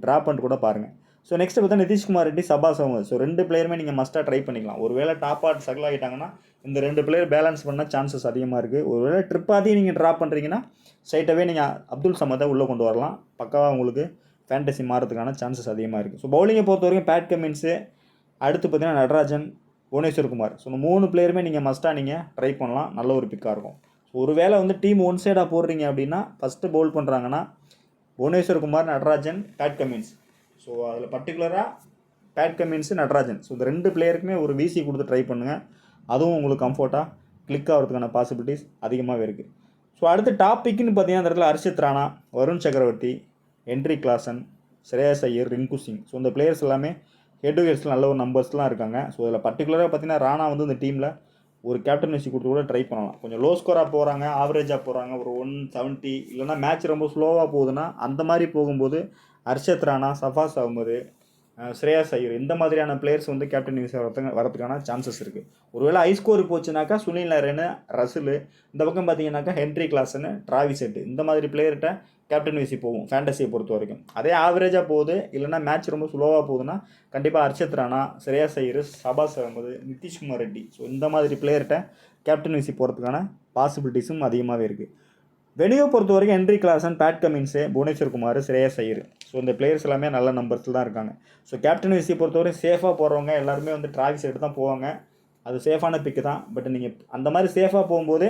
ட்ராப் பண்ணிட்டு கூட பாருங்கள். ஸோ நெக்ஸ்ட் பார்த்தா நிதிஷ்குமார் ரெட்டி, சபாஸ் அகமது. ஸோ 2 பிளேயருமே நீங்கள் மஸ்ட்டாக ட்ரை பண்ணிக்கலாம். ஒருவேளை டாப் ஆர்ட் சகல் ஆகிட்டாங்கன்னா இந்த 2 பிளேயர் பேலன்ஸ் பண்ண சான்சஸ் அதிகமாக இருக்குது. ஒருவேளை ட்ரிப்பாதி நீங்கள் ட்ராப் பண்ணுறீங்கன்னா ஸ்ட்ரைட்டாகவே நீங்கள் அப்துல் சமதை உள்ளே கொண்டு வரலாம். பக்காவாக உங்களுக்கு ஃபேண்டசி மாறதுக்கான சான்சஸ் அதிகமாக இருக்குது. ஸோ பவுலிங்கை பொறுத்த வரைக்கும் பேட் கமின்ஸு, அடுத்து பார்த்தீங்கன்னா நடராஜன், புவனேஸ்வர் குமார். ஸோ இந்த 3 பிளேயருமே நீங்கள் மஸ்ட்டாக நீங்கள் ட்ரை பண்ணலாம். நல்ல ஒரு பிக்காக இருக்கும். ஸோ ஒருவேளை வந்து டீம் ஒன் சைடாக போடுறீங்க அப்படின்னா ஃபஸ்ட்டு பவுல் பண்ணுறாங்கன்னா Bhuvneshwar Kumar, Natarajan, Pat Cummins. So அதில் பர்டிகுலராக பேட் கமின்ஸு, நடராஜன். ஸோ இந்த 2 பிளேயருக்குமே ஒரு விசி கொடுத்து ட்ரை பண்ணுங்கள். அதுவும் உங்களுக்கு கம்ஃபர்ட்டாக கிளிக் ஆகிறதுக்கான பாசிபிலிட்டிஸ் அதிகமாகவே இருக்குது. ஸோ அடுத்து டாப்பிக்னு பார்த்தீங்கன்னா அந்த இடத்துல ஹர்ஷித் ராணா, வருண் சக்கரவர்த்தி, ஹென்ரி கிளாசன், ஸ்ரேயஸ் ஐயர், ரிங்கு சிங். ஸோ இந்த பிளேயர்ஸ் எல்லாமே ஹெட் டு ஹெட்ஸில் நல்ல ஒரு நம்பர்ஸ்லாம் இருக்காங்க. ஸோ இதில் பர்டிகுலராக பார்த்தீங்கன்னா ராணா வந்து இந்த டீமில் ஒரு கேப்டன்சி கொடுத்து கூட ட்ரை பண்ணலாம். கொஞ்சம் லோ ஸ்கோராக போகிறாங்க, ஆவரேஜாக போகிறாங்க, ஒரு 170 இல்லைனா மேட்ச் ரொம்ப ஸ்லோவாக போகுதுன்னா அந்த மாதிரி போகும்போது ஹர்ஷித் ராணா, சஃபாஸ் அகமது, ஸ்ரேயஸ் ஐயர் இந்த மாதிரியான பிளேயர்ஸ் வந்து கேப்டன் விசி வரதுக்கான சான்சஸ் இருக்குது. ஒருவேளை high score போச்சுனாக்கா Sunil Naren, Russell, இந்த பக்கம் பார்த்தீங்கன்னாக்கா ஹென்ரி கிளாஸ்னு, டிராவிஸ் ஹெட் இந்த மாதிரி பிளேயர்கிட்ட கேப்டன் விசி போகும் ஃபேண்டசியை பொறுத்த வரைக்கும். அதே ஆவரேஜாக போகுது இல்லைனா மேட்ச் ரொம்ப ஸ்லோவாக போகுதுன்னா கண்டிப்பாக ஹர்ஷித் ராணா, ஸ்ரேயஸ் ஐயர், சபாஸ் அகமது, நிதிஷ்குமார் ரெட்டி. ஸோ இந்த மாதிரி பிளேயர்கிட்ட கேப்டன் விசி போகிறதுக்கான பாசிபிலிட்டிஸும் அதிகமாகவே இருக்குது. வெளியே பொறுத்த வரைக்கும் Henry Klaasen, Pat Cummins, Bhuvneshwar Kumar, Shreyas Iyer. So இந்த பிளேயர்ஸ் எல்லாமே நல்ல நம்பர்ஸில் தான் இருக்காங்க. ஸோ கேப்டன் விசியை பொறுத்தவரை சேஃபாக போகிறவங்க எல்லாருமே வந்து டிராவிஸ் எடுத்து தான் போவாங்க. அது சேஃபான பிக்கு தான். பட் நீங்கள் அந்த மாதிரி சேஃபாக போகும்போது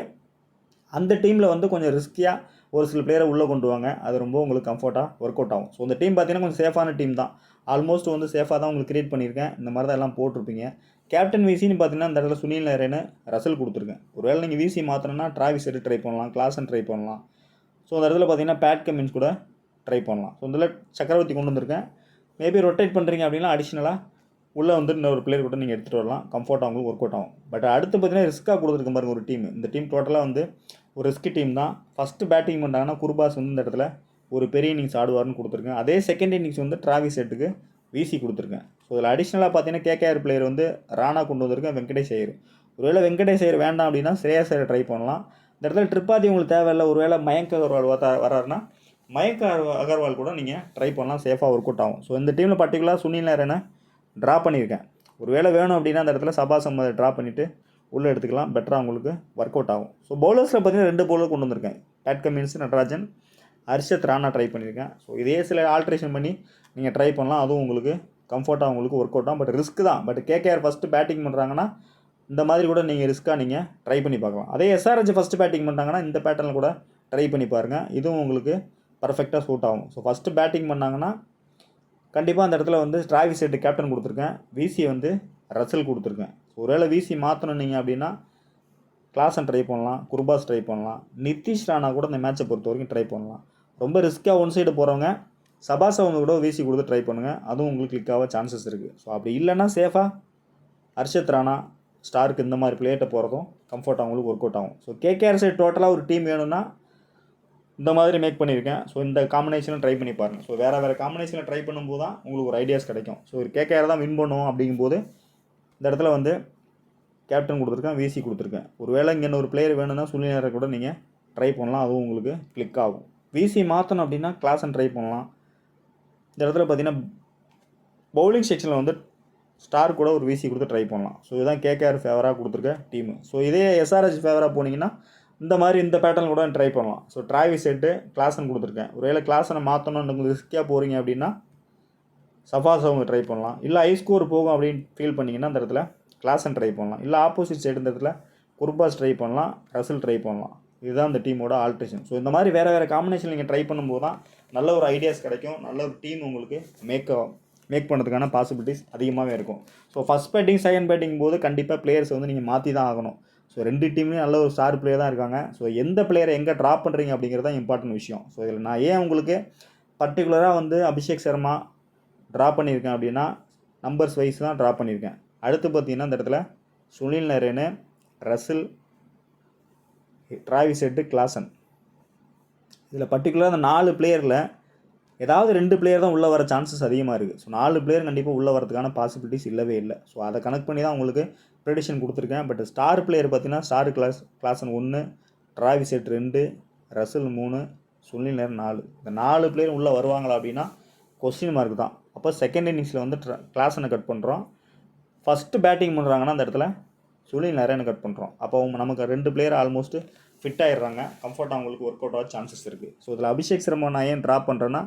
அந்த டீமில் வந்து கொஞ்சம் ரிஸ்கியாக ஒரு சில பிளேயரை உள்ளே கொண்டு வாங்க. அது ரொம்ப உங்களுக்கு கம்ஃபர்ட்டாக ஒர்க் அவுட் ஆகும். ஸோ இந்த டீம் பார்த்தீங்கன்னா கொஞ்சம் சேஃபான டீம் தான். ஆல்மோஸ்ட் வந்து சேஃபாக தான் உங்களுக்கு கிரியேட் பண்ணியிருக்கேன். இந்த மாதிரி தான் எல்லாம் போட்டிருப்பீங்க. கேப்டன் விசின்னு பார்த்தீங்கன்னா இந்த இடத்துல சுனில் நரேன், ரசல் கொடுத்துருக்கேன். ஒருவேளை நீங்கள் விசி மாற்றணும்னா டிராவிஸ் எடுத்து ட்ரை பண்ணலாம், கிளாசன் ட்ரை பண்ணலாம். ஸோ அந்த இடத்துல பார்த்தீங்கன்னா பேட் கமின்ஸ் கூட ட்ரை பண்ணலாம். ஸோ இதில் சக்கரவர்த்தி கொண்டு வந்திருக்கேன். மேபி ரொட்டேட் பண்ணுறீங்க அப்படின்னா அடிஷ்னலாக உள்ளே வந்து இன்னொரு பிளேயர் கூட நீங்கள் எடுத்துகிட்டு வரலாம். கம்ஃபர்ட்டாக உங்களுக்கு ஒர்க் அவுட் ஆகும். பட் அடுத்து பார்த்தீங்கன்னா ரிஸ்க்காக கொடுத்துருக்க பாருங்க ஒரு டீம். இந்த டீம் டோட்டலாக வந்து ஒரு ரிஸ்கி டீம் தான். ஃபஸ்ட்டு பேட்டிங் பண்ணாங்கன்னா குர்பாஸ் வந்து இந்த இடத்துல ஒரு பெரிய இன்னிங்ஸ் ஆடுவார்னு கொடுத்துருக்கேன். அதே செகண்ட் இன்னிங்ஸ் வந்து டிராவிஸ் ஹெட்டுக்கு விசி கொடுத்துருக்கேன். ஸோ இதில் அடிஷ்னலாக பார்த்தீங்கன்னா கேகேஆர் பிளேயர் வந்து ராணா கொண்டு வந்திருக்கேன், வெங்கடேஷ் ஐயர். ஒருவேளை வெங்கடேஷ் ஐயர் வேண்டாம் அப்படின்னா ஸ்ரேயஸ் ஐயர் ட்ரை பண்ணலாம். இந்த இடத்துல ட்ரிப்பாதி உங்களுக்கு தேவையில்லை. ஒருவேளை மயங்க் அகர்வால் வராருன்னா மயங்க் அகர்வால் கூட நீங்கள் ட்ரை பண்ணலாம். சேஃபாக ஒர்க் அவுட் ஆகும். ஸோ இந்த டீமில் பர்டிகுலராக சுனில் நரேனை ட்ரா பண்ணியிருக்கேன். ஒருவேளை வேணும் அப்படின்னா அந்த இடத்துல சபாஸ் அகமதை ட்ரா பண்ணிவிட்டு உள்ளே எடுத்துக்கலாம். பெட்டராக உங்களுக்கு ஒர்க் அவுட் ஆகும். ஸோ பவுலர்ஸில் பார்த்தீங்கன்னா 2 பவுலர் கொண்டு வந்திருக்கேன். Pat Cummins, Natarajan, Harshit Rana try பண்ணியிருக்கேன். ஸோ இதே சில ஆல்ட்ரேஷன் பண்ணி நீங்கள் ட்ரை பண்ணலாம். அதுவும் உங்களுக்கு கம்ஃபர்ட்டாக உங்களுக்கு ஒர்க் அவுட் ஆகும். பட் ரிஸ்க் தான். பட் கேகேஆர் ஃபஸ்ட்டு பேட்டிங் பண்ணுறாங்கன்னா இந்த மாதிரி கூட நீங்கள் ரிஸ்க்காக நீங்கள் ட்ரை பண்ணி பார்க்கலாம். அதே எஸ்ஆர்ஹெச் ஃபஸ்ட்டு பேட்டிங் பண்ணுறாங்கன்னா இந்த பேட்டர்னில் கூட ட்ரை பண்ணி பாருங்கள். இதுவும் உங்களுக்கு பர்ஃபெக்டாக சூட் ஆகும். ஸோ ஃபஸ்ட்டு பேட்டிங் பண்ணாங்கன்னா கண்டிப்பாக அந்த இடத்துல வந்து டிராவிஸ் ஹெட் கேப்டன் கொடுத்துருக்கேன், விசி வந்து ரசல் கொடுத்துருக்கேன். ஒருவேளை விசி மாற்றணும் நீங்கள் அப்படின்னா கிளாசன் ட்ரை பண்ணலாம், குர்பாஸ் ட்ரை பண்ணலாம், நிதிஷ் ராணா கூட இந்த மேட்சை பொறுத்த வரைக்கும் ட்ரை பண்ணலாம். ரொம்ப ரிஸ்க்காக ஒன் சைடு போகிறவங்க சபாஸ் அவங்க கூட விசி கொடுத்து ட்ரை பண்ணுங்கள், அதுவும் உங்களுக்கு கிளிக் ஆக சான்சஸ் இருக்குது. ஸோ அப்படி இல்லைன்னா சேஃபாக ஹர்ஷத் ராணா, ஸ்டார்க்கு இந்த மாதிரி பிளேட்டை போகிறதும் கம்ஃபர்ட் அவங்களுக்கு ஒர்க் அவுட் ஆகும். ஸோ கேகேஆர் சைடு டோட்டலாக ஒரு டீம் வேணும்னா இந்த மாதிரி மேக் பண்ணியிருக்கேன். ஸோ இந்த காம்பினேஷனில் ட்ரை பண்ணி பாருங்கள். ஸோ வேறு காம்பினேஷனில் ட்ரை பண்ணும்போது தான் உங்களுக்கு ஒரு ஐடியாஸ் கிடைக்கும். ஸோ ஒரு கேகேஆர் தான் வின் பண்ணுவோம் அப்படிங்கும்போது இந்த இடத்துல வந்து கேப்டன் கொடுத்துருக்கேன், விசி கொடுத்துருக்கேன். ஒரு வேளை இங்கே ஒரு பிளேயர் வேணும்னா சுனில் கூட நீங்கள் ட்ரை பண்ணலாம், அதுவும் உங்களுக்கு கிளிக் ஆகும். விசி மாற்றணும் அப்படின்னா கிளாசன் ட்ரை பண்ணலாம். இந்த இடத்துல பார்த்தீங்கன்னா பவுலிங் செக்ஷனில் வந்து ஸ்டார் கூட ஒரு விசி கொடுத்து ட்ரை பண்ணலாம். ஸோ இதுதான் கேகேஆர் ஃபேவராக கொடுத்துருக்க டீமு. ஸோ இதே எஸ்ஆர்ஹெச் ஃபேவராக போனீங்கன்னா இந்த மாதிரி இந்த பேட்டர்ன் கூட ட்ரை பண்ணலாம். ஸோ டிராவிஸ் ஹெட்டு கிளாசன் கொடுத்துருக்கேன். ஒருவேளை கிளாசனை மாற்றணும்னு உங்களுக்கு ரிஸ்க்கியாக போகிறீங்க அப்படின்னா சஃபாஸ் அவங்க ட்ரை பண்ணலாம். இல்லை ஹை ஸ்கோர் போகும் அப்படின்னு ஃபீல் பண்ணிங்கன்னா அந்த இடத்துல கிளாசன் ட்ரை பண்ணலாம். இல்லை ஆப்போசிட் சைடு இந்த இடத்துல குர்பாஸ் ட்ரை பண்ணலாம், ரசல் ட்ரை பண்ணலாம். இதுதான் இந்த டீமோட ஆல்ட்ரேஷன். ஸோ இந்த மாதிரி வேறு காம்பினேஷன் நீங்கள் ட்ரை பண்ணும்போது தான் நல்ல ஒரு ஐடியாஸ் கிடைக்கும், நல்ல ஒரு டீம் உங்களுக்கு மேக் பண்ணுறதுக்கான பாசிபிலிட்டிஸ் அதிகமாகவே இருக்கும். So first batting second batting போது கண்டிப்பாக பிளேயர்ஸ் வந்து நீங்கள் மாற்றி தான் ஆகணும். ஸோ ரெண்டு டீம்லேயும் நல்ல ஒரு ஸ்டார் பிளேயர் தான் இருக்காங்க. ஸோ எந்த பிளேயரை எங்கே ட்ராப் பண்ணுறீங்க அப்படிங்கிறது தான் இம்பார்ட்டன்ட் விஷயம். ஸோ இதில் நான் ஏன் உங்களுக்கு பர்டிகுலராக வந்து அபிஷேக் சர்மா ட்ராப் பண்ணியிருக்கேன் அப்படின்னா நம்பர்ஸ் வைஸ் தான் ட்ராப் பண்ணியிருக்கேன். அடுத்து பார்த்தீங்கன்னா இந்த இடத்துல Sunil Narine, Russell, Travis head, Klaasen. இதில் பர்டிகுலராக அந்த 4 பிளேயரில் ஏதாவது 2 பிளேயர் தான் உள்ளே வர சான்சஸ் அதிகமாக இருக்குது. ஸோ 4 பிளேயர் கண்டிப்பாக உள்ளே வரதுக்கான பாசிபிலிட்டிஸ் இல்லவே இல்லை. ஸோ அதை கனெக்ட் பண்ணி தான் உங்களுக்கு ப்ரெடிக்ஷன் கொடுத்துருக்கேன். பட் ஸ்டார் பிளேயர் பார்த்தீங்கன்னா star Klaasen 1, Travis head 2, Russell 3, Sunil Naren 4. இந்த 4 பிளேயர் உள்ளே வருவாங்களா அப்படின்னா கொஸ்டின் மார்க் தான். அப்போ செகண்ட் இன்னிங்ஸில் வந்து கிளாசனை கட் பண்ணுறோம். ஃபஸ்ட்டு பேட்டிங் பண்ணுறாங்கன்னா அந்த இடத்துல சுனில் நரேனை கட் பண்ணுறோம். அப்போ அவங்க நமக்கு 2 பிளேயர் ஆல்மோஸ்ட் ஃபிட் ஆகிடுறாங்க, கம்ஃபர்ட்டாக அவங்களுக்கு ஒர்க் அவுட் ஆக சான்சஸ் இருக்குது. ஸோ இதில் அபிஷேக் சர்மா நான் ஏன் ட்ராப் பண்ணுறேன்னா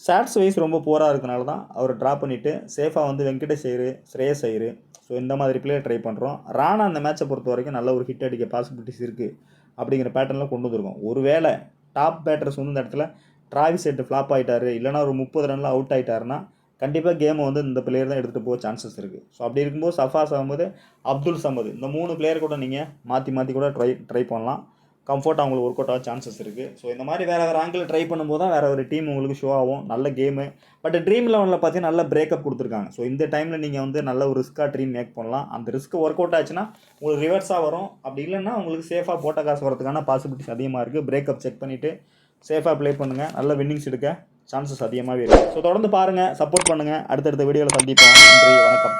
ஸ்டாட்ஸ் வைஸ் ரொம்ப போராக இருக்கனால தான் அவர் ட்ராப் பண்ணிவிட்டு சேஃபாக வந்து வெங்கடேஷ் ஐயர், ஸ்ரேயஸ் ஐயர், ஸோ இந்த மாதிரி பிளேயர் ட்ரை பண்ணுறோம். ராணா அந்த மேட்சை பொறுத்த வரைக்கும் நல்ல ஒரு ஹிட் அடிக்க பாசிபிலிட்டிஸ் இருக்குது அப்படிங்கிற பேட்டர்னில் கொண்டு வந்துருக்கோம். ஒருவேளை டாப் பேட்டர்ஸ் வந்து இந்த இடத்துல டிராவிஸ் ஹெட் ஃப்ளாப் ஆகிட்டாரு, இல்லைனா ஒரு 30 ரனில் அவுட் ஆகிட்டாருன்னா கண்டிப்பாக கேமை வந்து இந்த பிளேயர் தான் எடுத்துகிட்டு போக சான்சஸ் இருக்குது. ஸோ அப்படி இருக்கும்போது சஃபாஸ் அகமது, அப்துல் சமது இந்த 3 பிளேயர் கூட நீங்கள் மாற்றி கூட ட்ரை பண்ணலாம். கம்ஃபர்ட் அவங்களுக்கு ஒர்க் அவுட் ஆக சான்சஸ் இருக்குது. ஸோ இந்த மாதிரி வேறு ஆங்கிள் ட்ரை பண்ணும்போது தான் வேறு ஒரு டீம் உங்களுக்கு ஷோ ஆகும், நல்ல கேமு. பட் ட்ரீம் 11 பார்த்தீங்கன்னா நல்ல பிரேக்கப் கொடுத்துருக்காங்க. ஸோ இந்த டைமில் நீங்கள் வந்து நல்ல ஒரு ரிஸ்க்காக ட்ரீம் மேக் பண்ணலாம். அந்த ரிஸ்க் ஒர்க் அவுட் ஆச்சுன்னா உங்களுக்கு ரிவர்ஸாக வரும். அப்படி இல்லைன்னா உங்களுக்கு சேஃபாக போட்ட காசு வரதுக்கான பாசிபிலிட்டிஸ் அதிகமாக இருக்குது. பிரேக்கப் செக் பண்ணிவிட்டு சேஃபாக ப்ளே பண்ணுங்கள், நல்ல வின்னிங்ஸ் எடுக்க சான்சஸ் அதிகமாகவே இருக்குது. ஸோ தொடர்ந்து பாருங்கள், சப்போர்ட் பண்ணுங்கள். அடுத்தடுத்த வீடியோவில் சந்திப்போம். நன்றி, வணக்கம்.